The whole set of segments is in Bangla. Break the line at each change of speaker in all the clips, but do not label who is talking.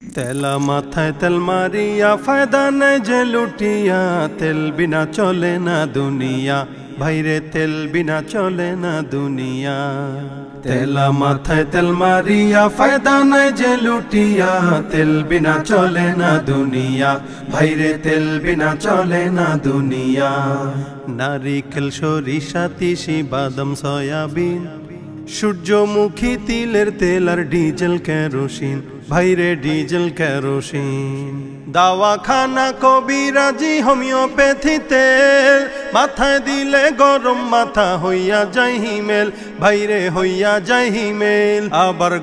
তেলা মাথায় তেল মারিয়া ফায়দা নাই যে লুটিয়া, তেল বিনা চলে না দুনিয়া, ভাইরে তেল বিনা চলে না দুনিয়া। তেলা মাথায় তেল মারিয়া ফায়দা নাই যে লুটিয়া, তেল বিনা চলে না দুনিয়া, ভাইরে তেল বিনা চলে না দুনিয়া। নারিকেল সরিষা তিসি বাদাম সয়াবিন, সূর্যমুখী তিলের তেল আর ডিজেল কেরোসিন, ভাইরে ডিজেল কেরোসিন। দাওয়াখানা কবিরাজি হোমিওপ্যাথি তেল, মাথায় দিলে গরম মাথা হইয়া যায় হিমেল, ভাইরে হইয়া যায় হিমেল। আবার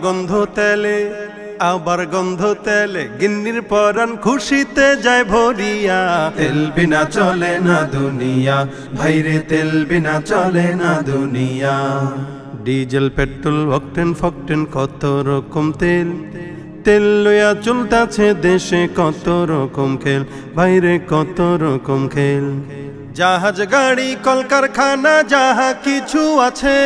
গন্ধ তেলে গিন্নির পরাণ খুশিতে যায় ভরিয়া। তেল বিনা চলে না দুনিয়া, ভাইরে তেল বিনা চলে না দুনিয়া। ডিজেল পেট্রোল অকটেন ফকটেন কত রকম তেল, তেল লইয়া চলতাছে দেশে কত রকম খেল, ভাইরে কত রকম খেল। জাহাজ গাড়ি কলকারখানা যাহা কিছু আছে,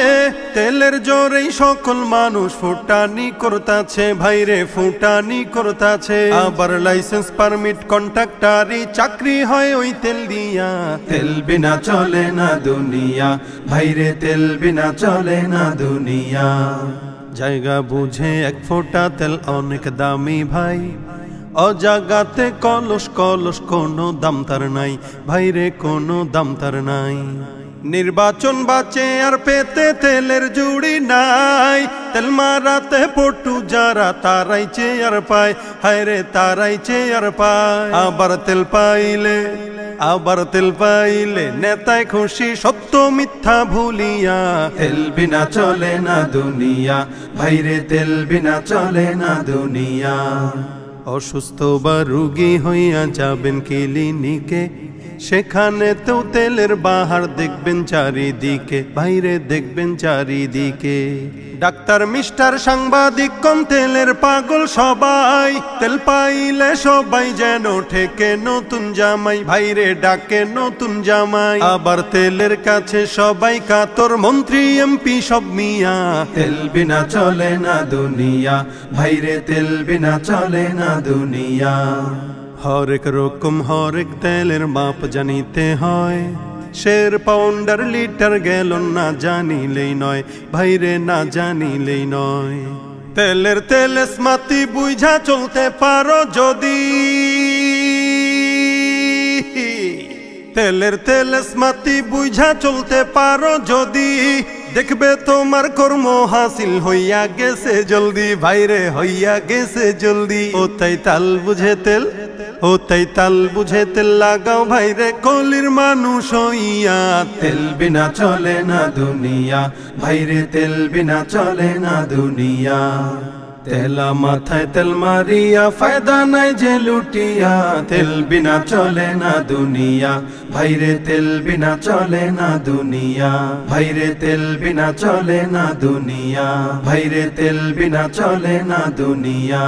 তেলের জোরেই সকল মানুষ ফুটানি করতাছে, ভাইরে ফুটানি করতাছে। আবার লাইসেন্স পারমিট কন্ট্রাক্টারি চাকরি হয় ওই তেল দিয়া। তেল বিনা চলে না দুনিয়া, ভাইরে তেল বিনা চলে না দুনিয়া। জায়গা বুঝে এক ফোঁটা তেল অনেক দামি ভাই, অজাগাতে কলস কলস কোনো দাম তার নাই, ভাইরে কোনো দাম তার নাই। নির্বাচন বাঁচে আর পেতে তেলের জুড়ি নাই, তেল মারাতে পটু যারা তারাই চেয়ার পায়, হায়রে তারাই চেয়ার পায়। আবার তেল পাইলে নেতায় খুশি সত্য মিথ্যা ভুলিয়া। তেল বিনা চলে না দুনিয়া, ভাইরে তেল বিনা চলে না দুনিয়া। অসুস্থ বা রোগী হইয়া যাবেন ক্লিনিকে, সেখানে তো তেলের বাহার দেখবেন চারিদিকে, ভাইরে দেখবেন চারিদিকে। ডাক্তার মিস্টার সাংবাদিক কম তেলের পাগল সবাই, তেল পাইলে সবাই যেন ঠেকে নতুন জামাই, ভাইরে ডাকে নতুন জামাই। আবার তেলের কাছে সবাই কাতর, মন্ত্রী এমপি সব মিয়া। তেল বিনা চলে না দুনিয়া, ভাইরে তেল বিনা চলে না দুনিয়া। হরেক রকম হরেক তেলের মাপ জানিতে হয়, শের পাউন্ডার লিটার গ্যালন না জানিলেই নয়, ভাইরে না জানিলেই নয়। তেলের স্মাতি বুঝা চলতে পারো যদি, তেলের স্মাতি বুঝা চলতে পারো যদি, দেখবে তোমার কর্ম হাসিল হইয়া গেছে জলদি, ভাইরে হইয়া গেছে জলদি। ও তাই তাল বুঝে তেল লাগাও, ভাইরে কলির মানুষ হইয়া। তেল বিনা চলে না দুনিয়া, ভাইরে তেল বিনা চলে না দুনিয়া। তেলা মাথায় তেল মারিয়া ফায়দা নাই যে লুটিয়া, তেল বিনা চলে না দুনিয়া, ভাইরে তেল বিনা চলে না দুনিয়া, ভাইরে তেল বিনা চলে না দুনিয়া, ভাইরে তেল বিনা চলে না দুনিয়া।